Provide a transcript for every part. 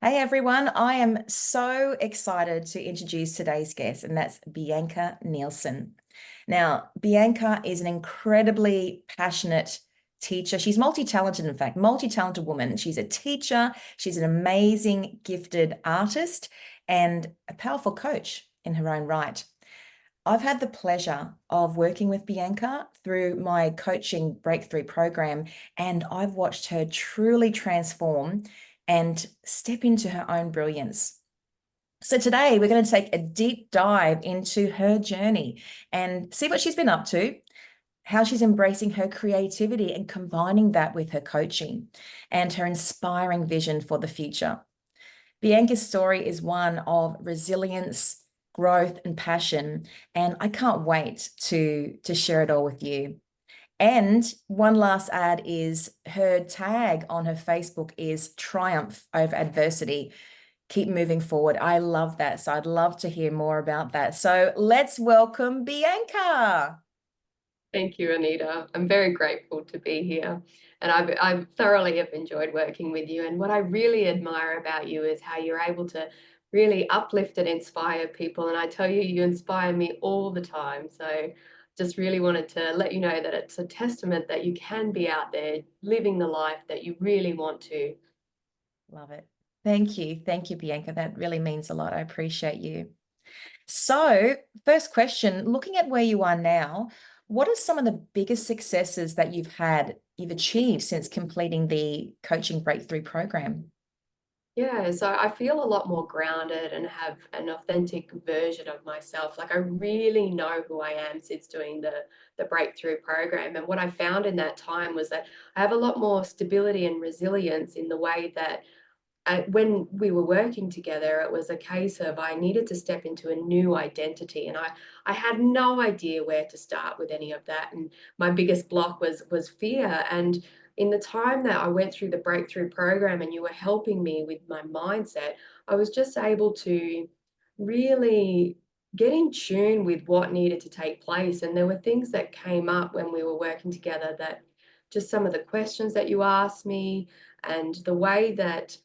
Hey everyone, I am so excited to introduce today's guest, and that's Bianca Neilsen. Now, Bianca is an incredibly passionate teacher. She's multi-talented, in fact, multi-talented woman. She's a teacher, she's an amazing, gifted artist, and a powerful coach in her own right. I've had the pleasure of working with Bianca through my coaching breakthrough program, and I've watched her truly transform and step into her own brilliance. So today we're going to take a deep dive into her journey and see what she's been up to, how she's embracing her creativity and combining that with her coaching and her inspiring vision for the future. Bianca's story is one of resilience, growth, and passion, and I can't wait to share it all with you. And one last ad is her tag on her Facebook is triumph over adversity. Keep moving forward. I love that. So I'd love to hear more about that. So let's welcome Bianca. Thank you, Anita. I'm very grateful to be here. And I thoroughly have enjoyed working with you. And what I really admire about you is how you're able to really uplift and inspire people. And I tell you, you inspire me all the time. So just really wanted to let you know that it's a testament that you can be out there living the life that you really want to. Love it. Thank you. Thank you, Bianca. That really means a lot. I appreciate you. So, first question, looking at where you are now, what are some of the biggest successes that you've achieved since completing the coaching breakthrough program? Yeah, so I feel a lot more grounded and have an authentic version of myself. Like I really know who I am since doing the breakthrough program. And what I found in that time was that I have a lot more stability and resilience in the way that when we were working together, it was a case of I needed to step into a new identity, and I had no idea where to start with any of that. And my biggest block was fear. And in the time that I went through the breakthrough program, and you were helping me with my mindset, I was just able to really get in tune with what needed to take place. And there were things that came up when we were working together that just some of the questions that you asked me and the way that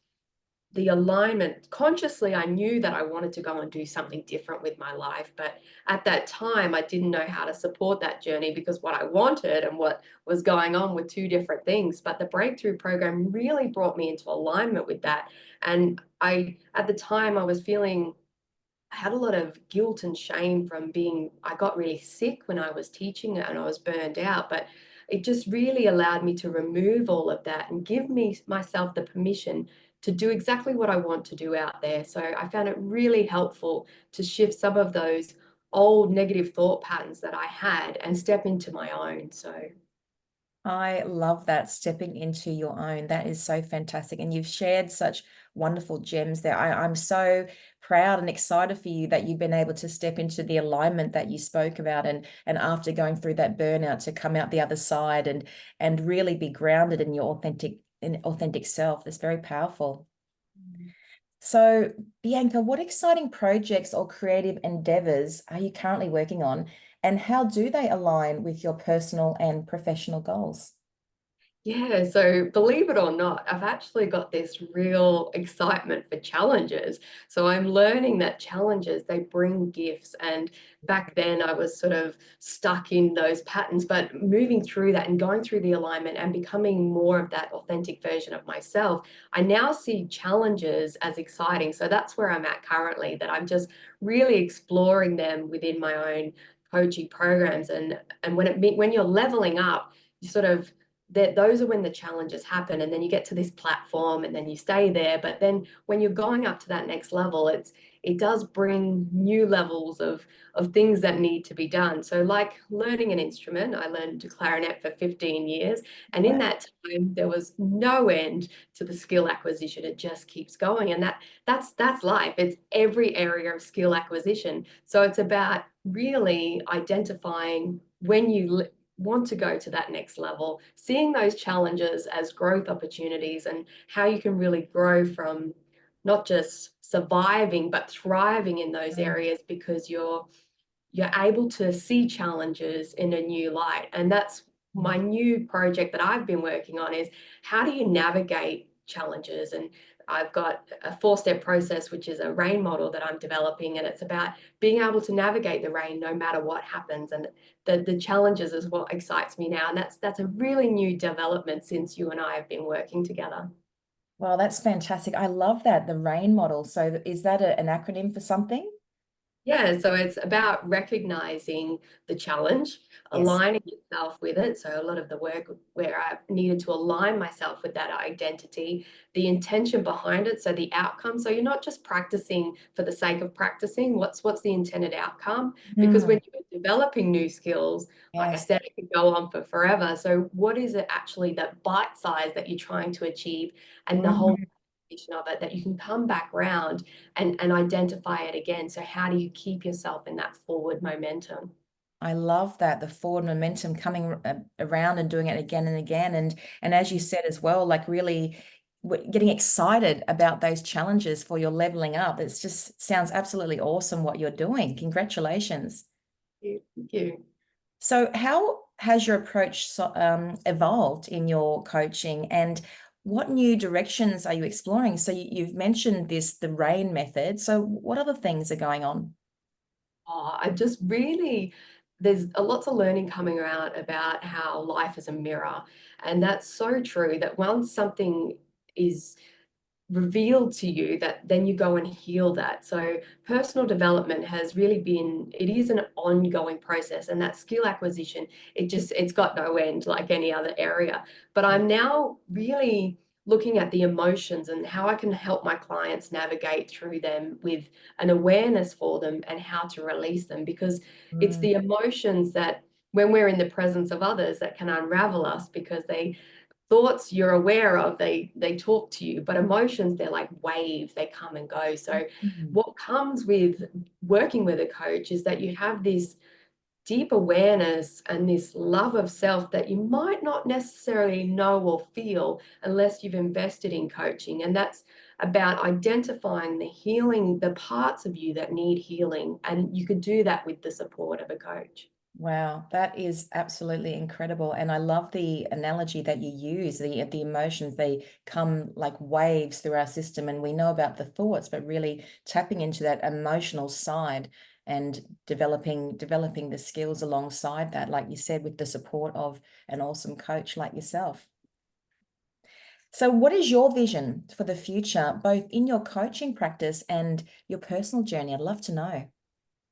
the alignment consciously I knew that I wanted to go and do something different with my life, but at that time I didn't know how to support that journey because what I wanted and what was going on were two different things. But the breakthrough program really brought me into alignment with that. And I at the time I was feeling I had a lot of guilt and shame from I got really sick when I was teaching and I was burned out, but it just really allowed me to remove all of that and give me myself the permission to do exactly what I want to do out there. So I found it really helpful to shift some of those old negative thought patterns that I had and step into my own. So I love that, stepping into your own. That is so fantastic. And you've shared such wonderful gems there. I'm so proud and excited for you that you've been able to step into the alignment that you spoke about and after going through that burnout to come out the other side and really be grounded in your authentic self. That's very powerful. So, Bianca, what exciting projects or creative endeavors are you currently working on, and how do they align with your personal and professional goals? yeah, so believe it or not, I've actually got this real excitement for challenges. So I'm learning that challenges, they bring gifts. And back then I was sort of stuck in those patterns, but moving through that and going through the alignment and becoming more of that authentic version of myself, I now see challenges as exciting. So that's where I'm at currently, that I'm just really exploring them within my own coaching programs. And when you're leveling up, you sort of that those are when the challenges happen, and then you get to this platform and then you stay there. But then when you're going up to that next level, it does bring new levels of things that need to be done. So like learning an instrument, I learned clarinet for 15 years, and in that time there was no end to the skill acquisition. It just keeps going, and that's life. It's every area of skill acquisition. So it's about really identifying when you want to go to that next level, seeing those challenges as growth opportunities and how you can really grow from not just surviving but thriving in those Mm. areas because you're able to see challenges in a new light. And that's my new project that I've been working on is how do you navigate challenges and I've got a 4-step process, which is a rain model that I'm developing, and it's about being able to navigate the rain no matter what happens. And the challenges is what excites me now. And that's a really new development since you and I have been working together. Well, that's fantastic. I love that, the RAIN model. So is that an acronym for something? Yeah, so it's about recognizing the challenge, Yes. aligning yourself with it. So a lot of the work where I've needed to align myself with that identity, the intention behind it, so the outcome. So you're not just practicing for the sake of practicing. What's the intended outcome? Because Mm, when you're developing new skills, like I yes. said, it could go on for forever. So what is it actually that bite size that you're trying to achieve, and the whole Mm, of it that you can come back round and identify it again. So how do you keep yourself in that forward momentum? I love that, the forward momentum coming around and doing it again and again. And as you said as well, like really getting excited about those challenges for your leveling up. It's just sounds absolutely awesome what you're doing. Congratulations. Thank you. So, how has your approach evolved in your coaching, and what new directions are you exploring? So, you've mentioned this, the RAIN method. So, what other things are going on? I just really, there's a lots of learning coming around about how life is a mirror. And that's so true that once something is revealed to you, that then you go and heal that. So personal development has really been, it is an ongoing process, and that skill acquisition, it's got no end like any other area. But I'm now really looking at the emotions and how I can help my clients navigate through them with an awareness for them and how to release them, because it's Mm, the emotions that when we're in the presence of others that can unravel us, because they thoughts you're aware of, they talk to you, but emotions, they're like waves, they come and go. So mm. what comes with working with a coach is that you have this deep awareness and this love of self that you might not necessarily know or feel unless you've invested in coaching. And that's about identifying the healing, the parts of you that need healing, and you could do that with the support of a coach. Wow, that is absolutely incredible. And I love the analogy that you use, the emotions, they come like waves through our system, and we know about the thoughts, but really tapping into that emotional side and developing the skills alongside that, like you said, with the support of an awesome coach like yourself. So what is your vision for the future, both in your coaching practice and your personal journey? I'd love to know.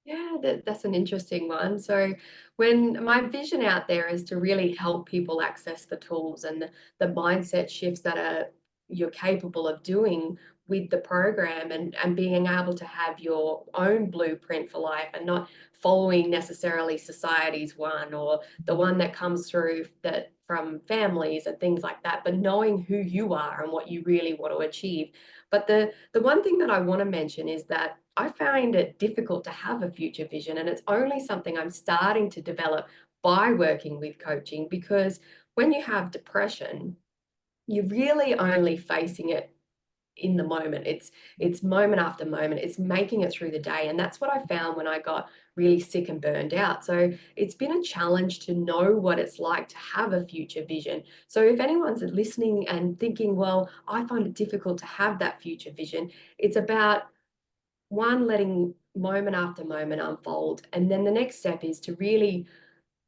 Yeah, that's an interesting one. So, when my vision out there is to really help people access the tools and the mindset shifts that are you're capable of doing with the program, and being able to have your own blueprint for life and not following necessarily society's one, or the one that comes through that from families and things like that, but knowing who you are and what you really want to achieve. But the one thing that I want to mention is that I find it difficult to have a future vision, and it's only something I'm starting to develop by working with coaching, because when you have depression, you're really only facing it in the moment. It's moment after moment. It's making it through the day. And that's what I found when I got really sick and burned out. So it's been a challenge to know what it's like to have a future vision. So if anyone's listening and thinking, well, I find it difficult to have that future vision, it's about one, letting moment after moment unfold. And then the next step is to really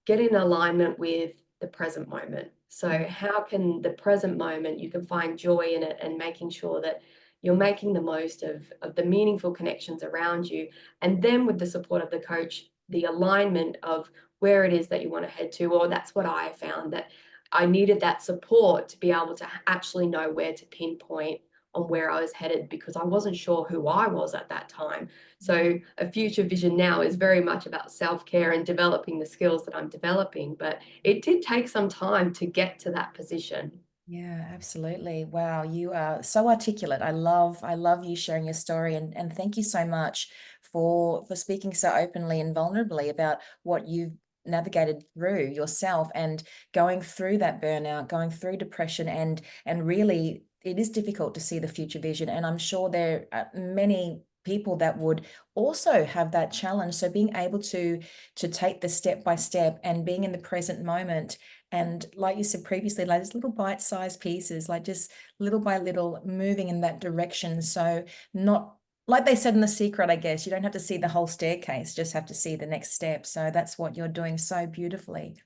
get in alignment with the present moment. So how can the present moment, you can find joy in it, and making sure that you're making the most of the meaningful connections around you. And then with the support of the coach, the alignment of where it is that you want to head to, or that's what I found, that I needed that support to be able to actually know where to pinpoint on where I was headed, because I wasn't sure who I was at that time. So a future vision now is very much about self-care and developing the skills that I'm developing, but it did take some time to get to that position. Yeah, absolutely. Wow, you are so articulate. I love you sharing your story, and thank you so much for speaking so openly and vulnerably about what you've navigated through yourself and going through that burnout, going through depression, and really it is difficult to see the future vision. And I'm sure there are many people that would also have that challenge. So being able to take the step by step and being in the present moment And like you said previously, like these little bite-sized pieces, like just little by little moving in that direction. So not like they said in The Secret, I guess, you don't have to see the whole staircase, just have to see the next step. So that's what you're doing so beautifully.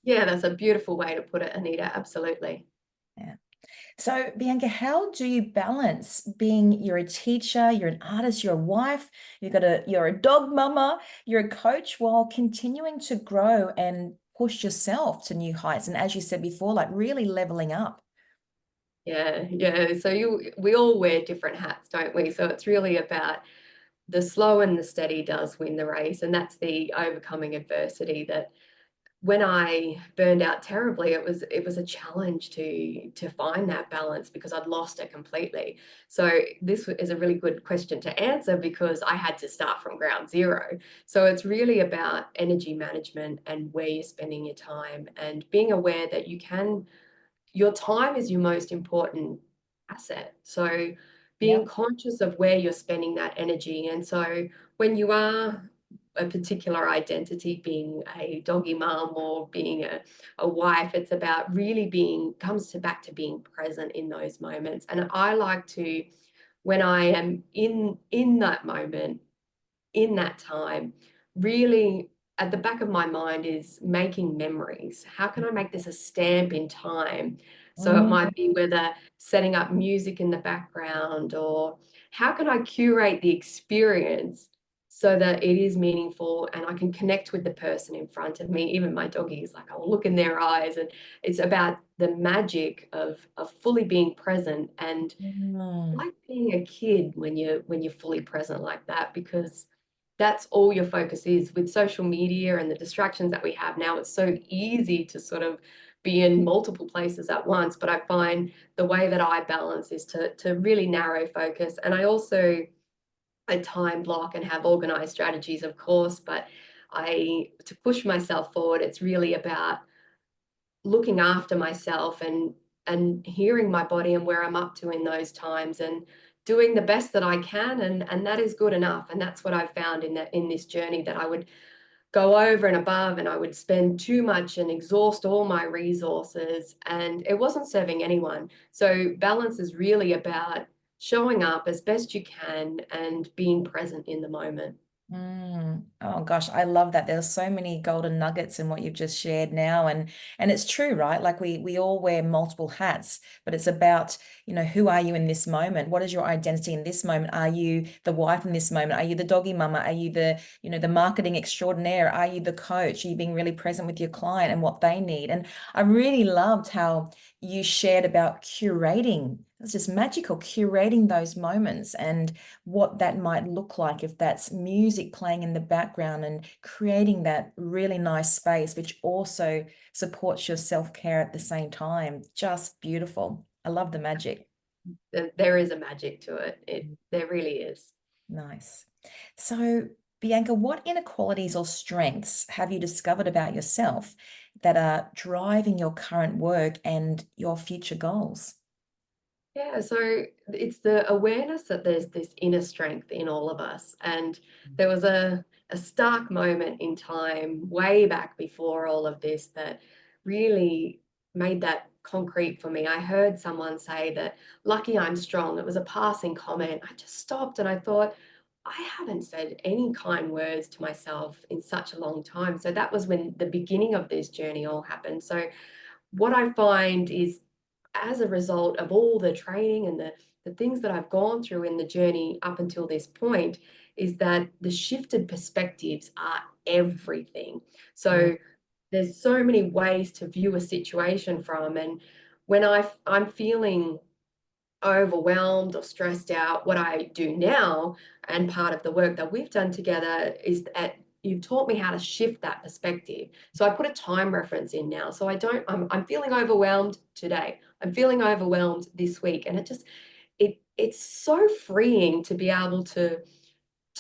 Yeah, that's a beautiful way to put it, Anita. Absolutely. Yeah. So, Bianca, how do you balance being you're a teacher, you're an artist, you're a wife, you're a dog mama, you're a coach while continuing to grow and push yourself to new heights? And as you said before, like really leveling up. Yeah, yeah. So we all wear different hats, don't we? So it's really about the slow and the steady does win the race. And that's the overcoming adversity that when I burned out terribly, it was a challenge to find that balance because I'd lost it completely. So this is a really good question to answer because I had to start from ground zero. So it's really about energy management and where you're spending your time and being aware that your time is your most important asset. So being Yep. conscious of where you're spending that energy. And so when you are a particular identity, being a doggy mom or being a wife, it's about really comes back to being present in those moments. And I like to, when I am in that moment, in that time, really at the back of my mind is making memories. How can I make this a stamp in time? So it Mm, might be whether setting up music in the background or how can I curate the experience so that it is meaningful and I can connect with the person in front of me. Even my doggies, like I'll look in their eyes, and it's about the magic of fully being present and mm, like being a kid when you're fully present like that, because that's all your focus is. With social media and the distractions that we have now, it's so easy to sort of be in multiple places at once. But I find the way that I balance is to really narrow focus. And I also I time block and have organized strategies, of course, but I to push myself forward, it's really about looking after myself and hearing my body and where I'm up to in those times and doing the best that I can, and that is good enough. And that's what I've found in this journey, that I would go over and above and I would spend too much and exhaust all my resources, and it wasn't serving anyone. So balance is really about showing up as best you can and being present in the moment. mm. Oh gosh, I love that. There's so many golden nuggets in what you've just shared now, and it's true, right? Like we all wear multiple hats, but it's about, who are you in this moment? What is your identity in this moment? Are you the wife in this moment? Are you the doggy mama? Are you the marketing extraordinaire? Are you the coach? Are you being really present with your client and what they need? And I really loved how you shared about curating. It's just magical, curating those moments and what that might look like if that's music playing in the background and creating that really nice space, which also supports your self-care at the same time. Just beautiful. I love the magic. There is a magic to it. There really is. Nice. So, Bianca, what inequalities or strengths have you discovered about yourself that are driving your current work and your future goals? Yeah, so it's the awareness that there's this inner strength in all of us. And there was a stark moment in time way back before all of this that really made that concrete for me. I heard someone say that, lucky I'm strong. It was a passing comment. I just stopped and I thought, I haven't said any kind words to myself in such a long time. So that was when the beginning of this journey all happened. So what I find is, as a result of all the training and the things that I've gone through in the journey up until this point, is that the shifted perspectives are everything. Mm, So there's so many ways to view a situation from. And when I'm feeling overwhelmed or stressed out, what I do now, and part of the work that we've done together, is that you've taught me how to shift that perspective. So I put a time reference in now. So I'm feeling overwhelmed today. I'm feeling overwhelmed this week. And it's so freeing to be able to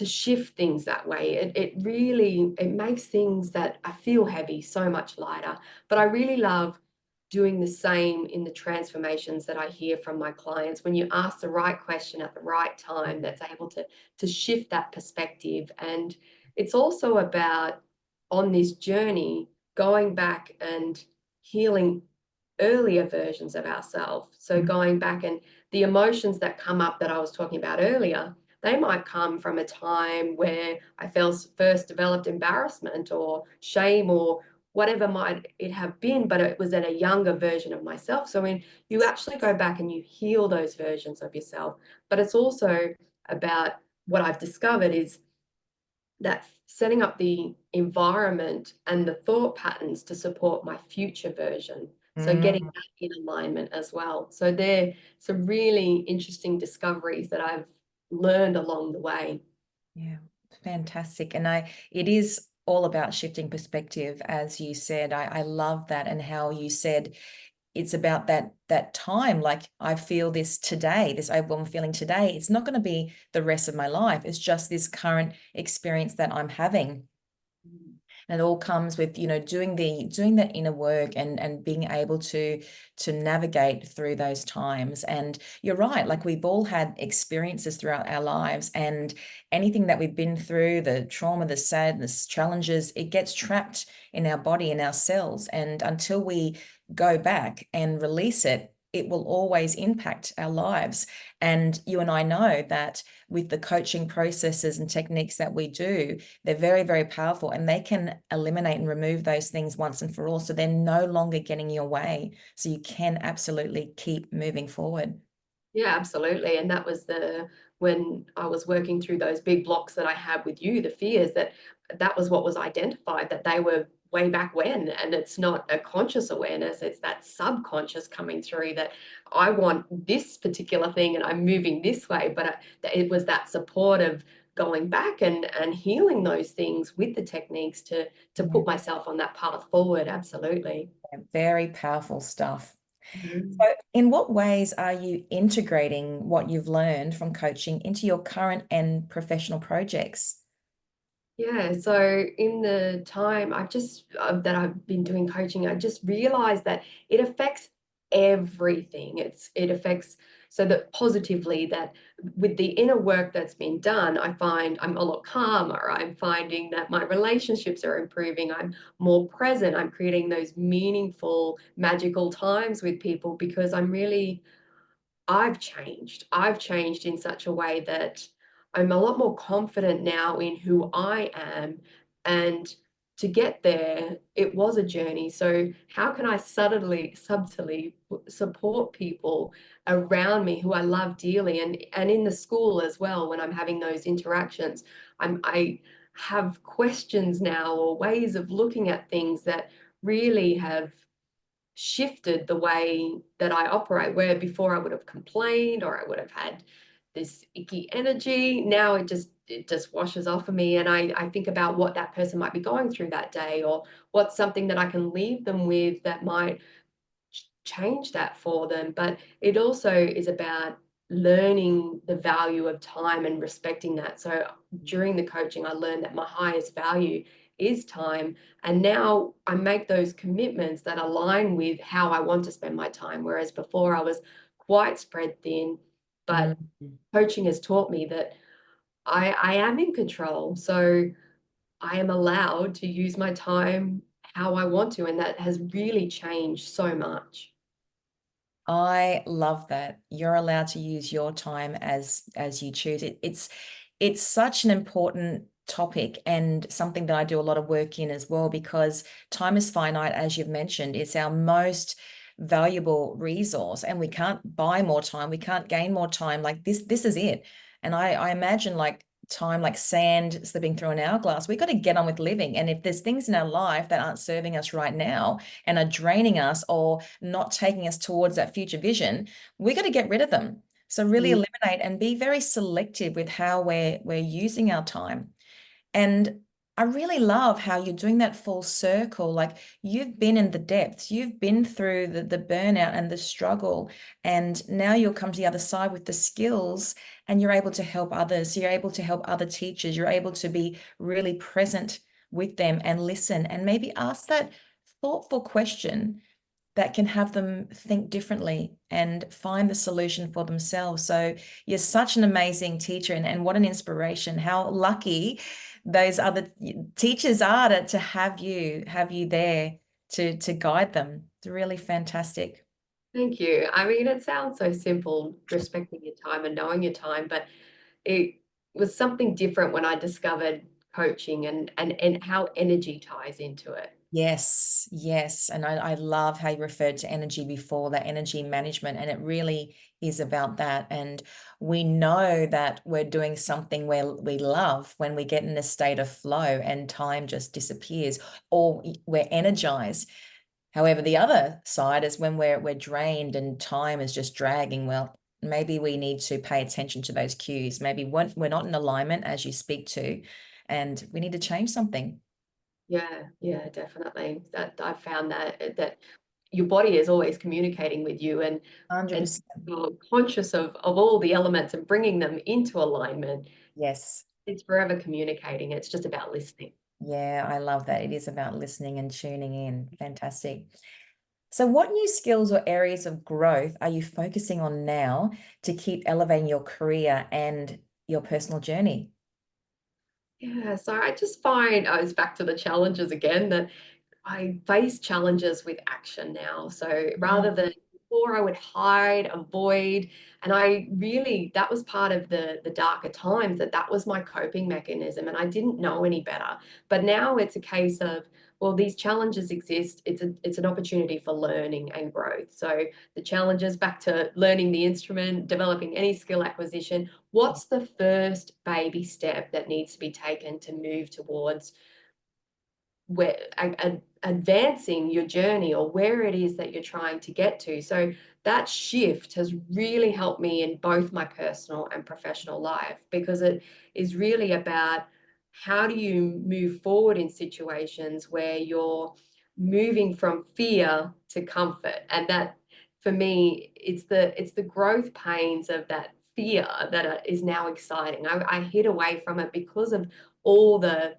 shift things that way. It really, it makes things that I feel heavy so much lighter. But I really love doing the same in the transformations that I hear from my clients. When you ask the right question at the right time, that's able to shift that perspective. And it's also about, on this journey, going back and healing earlier versions of ourselves. So going back, and the emotions that come up that I was talking about earlier, they might come from a time where I first developed embarrassment or shame or whatever might it have been, but it was at a younger version of myself. So when you actually go back and you heal those versions of yourself, but it's also about what I've discovered is that setting up the environment and the thought patterns to support my future version. So getting Mm. that in alignment as well. So there some really interesting discoveries that I've learned along the way. Yeah, fantastic. And it is all about shifting perspective, as you said. I love that, and how you said it's about that time. Like, I feel this today, this overwhelming feeling today. It's not going to be the rest of my life. It's just this current experience that I'm having. And it all comes with, doing that inner work, and being able to navigate through those times. And you're right, like, we've all had experiences throughout our lives, and anything that we've been through, the trauma, the sadness, challenges, it gets trapped in our body, in our cells. And until we go back and release it, it will always impact our lives. And you and I know that with the coaching processes and techniques that we do, they're very, very powerful, and they can eliminate and remove those things once and for all. So they're no longer getting your way. So you can absolutely keep moving forward. Yeah, absolutely. And that was when I was working through those big blocks that I had with you, the fears, that was what was identified, that they were way back when. And it's not a conscious awareness, it's that subconscious coming through that I want this particular thing and I'm moving this way. But it was that support of going back and healing those things with the techniques to Yeah, put myself on that path forward. Absolutely. very powerful stuff. Mhm. So, in what ways are you integrating what you've learned from coaching into your current and professional projects? Yeah, so in the time that I've been doing coaching, I just realized that it affects everything. It affects so that positively, that with the inner work that's been done, I find I'm a lot calmer. I'm finding that my relationships are improving. I'm more present. I'm creating those meaningful, magical times with people because I've changed. I've changed in such a way that I'm a lot more confident now in who I am. And to get there, it was a journey. So how can I subtly support people around me who I love dearly, and in the school as well, when I'm having those interactions, I have questions now or ways of looking at things that really have shifted the way that I operate, where before I would have complained or I would have had this icky energy. Now it just washes off of me, and I think about what that person might be going through that day, or what's something that I can leave them with that might change that for them. But it also is about learning the value of time and respecting that. So during the coaching, I learned that my highest value is time. And now I make those commitments that align with how I want to spend my time. Whereas before I was quite spread thin. But Mm. coaching has taught me that I am in control. So I am allowed to use my time how I want to. And that has really changed so much. I love that. You're allowed to use your time as you choose. It's such an important topic, and something that I do a lot of work in as well, because time is finite, as you've mentioned. It's our most valuable resource, and we can't buy more time. We can't gain more time. Like, this is it. And I imagine, like, time like sand slipping through an hourglass. We got to get on with living. And if there's things in our life that aren't serving us right now and are draining us or not taking us towards that future vision, we got to get rid of them. So really Mm. eliminate and be very selective with how we're using our time. And I really love how you're doing that full circle. Like, you've been in the depths, you've been through the burnout and the struggle, and now you'll come to the other side with the skills, and you're able to help others. You're able to help other teachers. You're able to be really present with them and listen, and maybe ask that thoughtful question that can have them think differently and find the solution for themselves. So you're such an amazing teacher, and what an inspiration. How lucky those other teachers are to have you there to guide them. It's really fantastic. Thank you. I mean, it sounds so simple, respecting your time and knowing your time, but it was something different when I discovered coaching and how energy ties into it. Yes, yes. And I love how you referred to energy before, that energy management. And it really is about that. And we know that we're doing something where we love when we get in a state of flow and time just disappears, or we're energized. However, the other side is when we're drained and time is just dragging. Well, maybe we need to pay attention to those cues. Maybe we're not in alignment as you speak to, and we need to change something. Yeah, yeah, definitely. That I found that your body is always communicating with you, and 100%. you're conscious of all the elements and bringing them into alignment. Yes. It's forever communicating. It's just about listening. Yeah, I love that. It is about listening and tuning in. Fantastic. So, what new skills or areas of growth are you focusing on now to keep elevating your career and your personal journey? Yeah, so I just find I was back to the challenges again that I face challenges with action now. So Mm, rather than before I would hide, avoid, and I really that was part of the darker times that was my coping mechanism, and I didn't know any better. But now it's a case of well, these challenges exist. It's an opportunity for learning and growth. So the challenges back to learning the instrument, developing any skill acquisition. yeah, What's the first baby step that needs to be taken to move towards where advancing your journey or where it is that you're trying to get to. So that shift has really helped me in both my personal and professional life because it is really about how do you move forward in situations where you're moving from fear to comfort. And that for me it's the growth pains of that fear that is now exciting. I hid away from it because of all the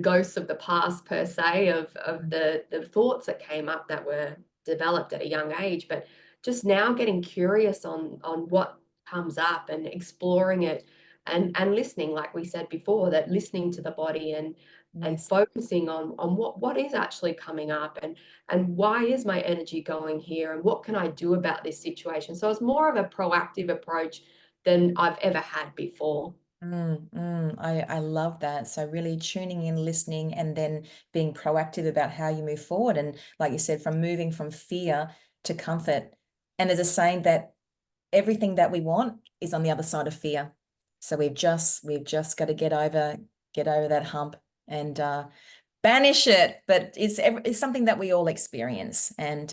ghosts of the past per se of the thoughts that came up that were developed at a young age, but just now getting curious on what comes up and exploring it and listening, like we said before, that listening to the body and yes. focusing on what is actually coming up and why is my energy going here and what can I do about this situation. So it's more of a proactive approach than I've ever had before. I love that. So really tuning in, listening, and then being proactive about how you move forward. And like you said, from moving from fear to comfort. And there's a saying that everything that we want is on the other side of fear. So we've just got to get over that hump and banish it. But it's something that we all experience. And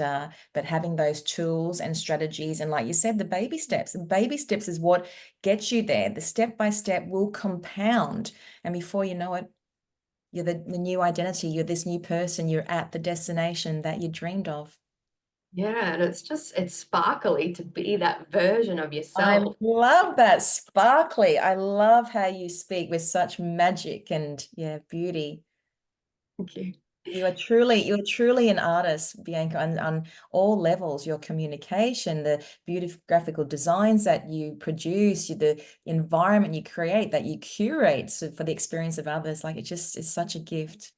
but having those tools and strategies, and like you said, the baby steps is what gets you there. The step by step will compound, and before you know it, you're the new identity. You're this new person. You're at the destination that you dreamed of. Yeah, and it's sparkly to be that version of I yourself. love that sparkly. I love how you speak with such magic and yeah, beauty. Thank you. You are truly an artist, Bianca, on all levels. Your communication, the beautiful graphical designs that you produce, the environment you create, that you curate so for the experience of others. Like it just is such a gift.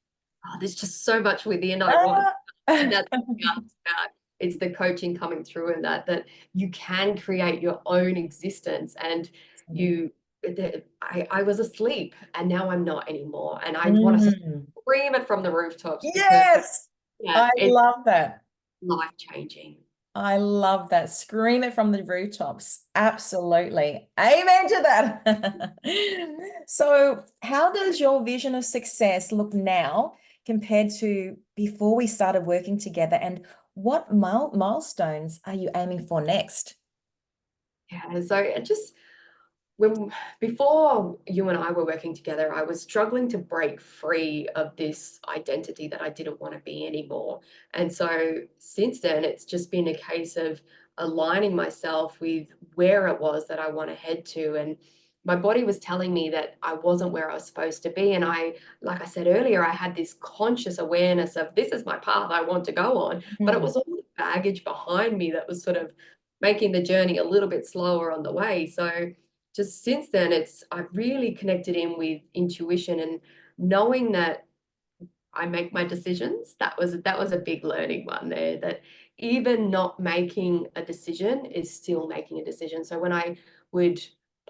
Oh, there's just so much within I want, Ah! and that's what it's about. It's the coaching coming through and that you can create your own existence and you I was asleep and now I'm not anymore. And I want to Mm. scream it from the rooftops because Yes, yeah, I it's love that. life changing. I love that. Scream it from the rooftops. Absolutely. Amen to that. So, how does your vision of success look now compared to before we started working together? And what milestones are you aiming for next? Yeah, so it just when before you and I were working together, I was struggling to break free of this identity that I didn't want to be anymore. And so since then, it's just been a case of aligning myself with where it was that I want to head to. And my body was telling me that I wasn't where I was supposed to be. And like I said earlier, I had this conscious awareness of this is my path I want to go on. But it Hmm. was all the baggage behind me that was sort of making the journey a little bit slower on the way. So just since then I've really connected in with intuition and knowing that I make my decisions. That was a big learning one there, that even not making a decision is still making a decision. So when I would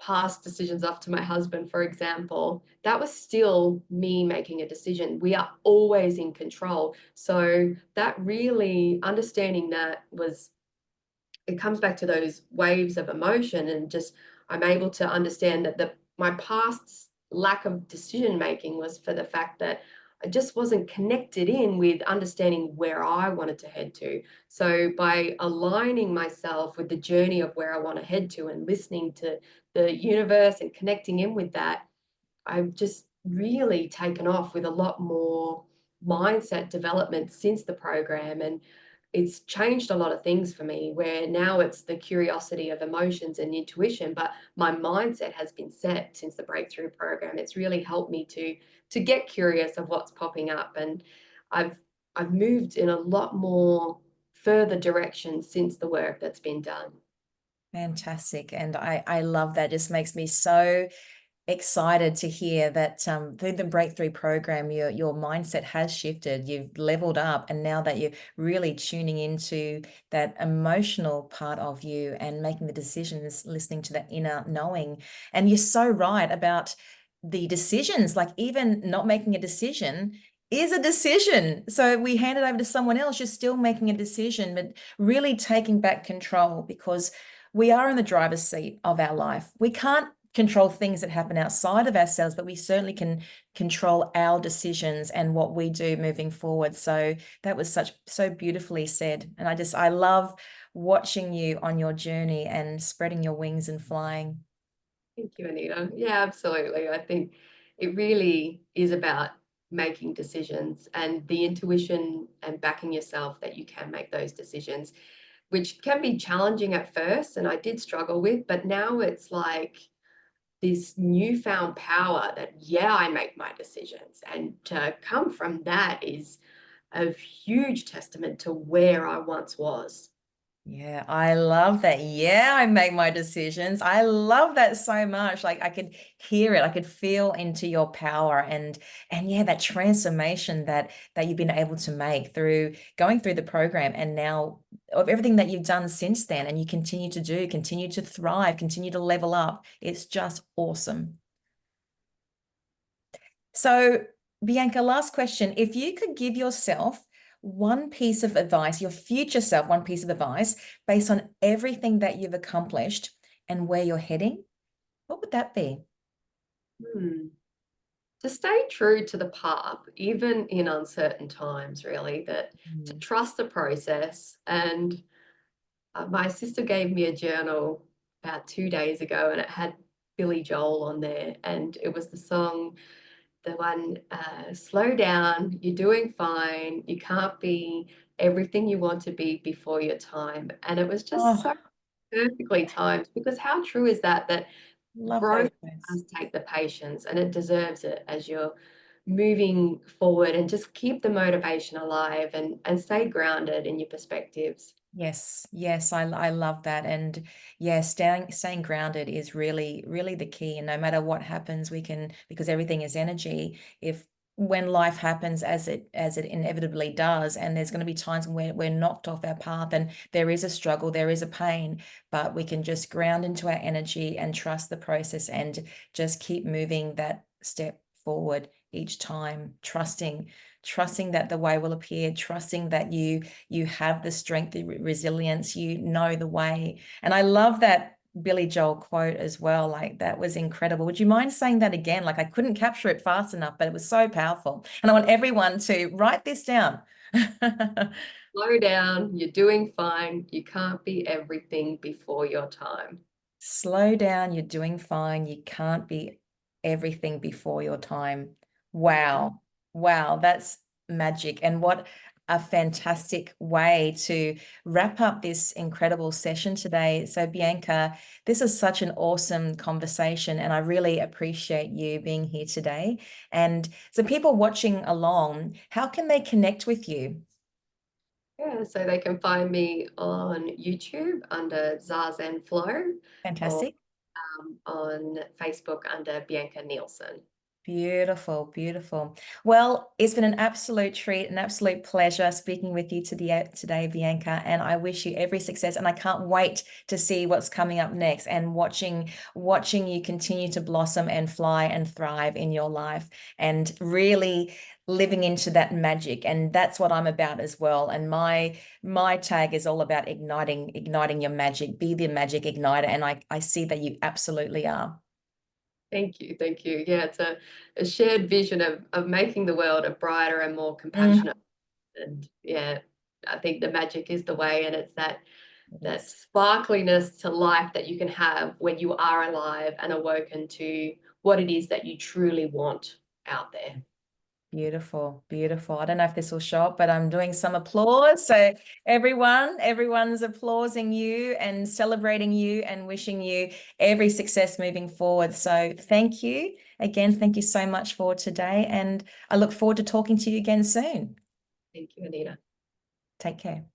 pass decisions off to my husband, for example, that was still me making a decision. We are always in control. So that really understanding that was, it comes back to those waves of emotion, and just I'm able to understand that my past lack of decision making was for the fact that I just wasn't connected in with understanding where I wanted to head to. So by aligning myself with the journey of where I want to head to and listening to the universe and connecting in with that, I've just really taken off with a lot more mindset development since the program. And it's changed a lot of things for me, where now it's the curiosity of emotions and intuition, but my mindset has been set since the breakthrough program. It's really helped me to get curious of what's popping up. And I've I've moved in a lot more further direction since the work that's been done. Fantastic. And I love that. Just makes me so excited to hear that through the breakthrough program, your mindset has shifted, you've leveled up, and now that you're really tuning into that emotional part of you and making the decisions, listening to that inner knowing. And you're so right about the decisions, like even not making a decision is a decision. So we hand it over to someone else, you're still making a decision, but really taking back control, because we are in the driver's seat of our life. We can't control things that happen outside of ourselves, but we certainly can control our decisions and what we do moving forward. So that was so beautifully said. And I love watching you on your journey and spreading your wings and flying. Thank you, Anita. Yeah, absolutely. I think it really is about making decisions and the intuition and backing yourself that you can make those decisions, which can be challenging at first. And I did struggle with, but now it's like this newfound power that, yeah, I make my decisions. And to come from that is a huge testament to where I once was. Yeah, I love that. Yeah, I make my decisions. I love that so much. Like I could hear it, I could feel into your power, and yeah, that transformation that you've been able to make through going through the program, and now of everything that you've done since then, and you continue to do, continue to thrive, continue to level up. It's just awesome. So, Bianca, last question. If you could give yourself one piece of advice, your future self, one piece of advice based on everything that you've accomplished and where you're heading, what would that be? Hmm. To stay true to the path, even in uncertain times, really, that to Mm. trust the process. And my sister gave me a journal about 2 days ago, and it had Billy Joel on there. And it was the song, the one, slow down, you're doing fine, you can't be everything you want to be before your time. And it was just so Oh, perfectly timed, because how true is that, that love those growth words. does take the patience, and it deserves it as you're moving forward, and just keep the motivation alive, and stay grounded in your perspectives. Yes, yes, I love that. And yeah, staying grounded is really the key. And no matter what happens, we can, because everything is energy. If when life happens as it inevitably does, and there's going to be times when we're knocked off our path and there is a struggle, there is a pain, but we can just ground into our energy and trust the process and just keep moving that step forward each time, trusting that the way will appear, trusting that you have the strength, the resilience, you know the way. And I love that Billy Joel quote as well. Like that was incredible. Would you mind saying that again? Like I couldn't capture it fast enough, but it was so powerful. And I want everyone to write this down. Slow down, you're doing fine, you can't be everything before your time. Slow down, you're doing fine. You can't be everything before your time. Wow. Wow, that's magic. And what a fantastic way to wrap up this incredible session today. So, Bianca, this is such an awesome conversation, and I really appreciate you being here today. And so, people watching along, how can they connect with you? Yeah, so they can find me on YouTube under Zazen Flow, or Fantastic. on Facebook under Bianca Neilsen. Beautiful, beautiful. Well, it's been an absolute treat, an absolute pleasure speaking with you today, Bianca. And I wish you every success. And I can't wait to see what's coming up next and watching you continue to blossom and fly and thrive in your life and really living into that magic. And that's what I'm about as well. And my tag is all about igniting your magic. Be the magic igniter. And I see that you absolutely are. Thank you, thank you. Yeah, it's a shared vision of making the world a brighter and more Mm, compassionate. And yeah, I think the magic is the way, and it's it that is. sparkliness to life that you can have when you are alive and awoken to what it is that you truly want out there. Beautiful, beautiful. I don't know if this will show up, but I'm doing some applause. So everyone's applauding you and celebrating you and wishing you every success moving forward. So thank you again. Thank you so much for today. And I look forward to talking to you again soon. Thank you, Anita. Take care.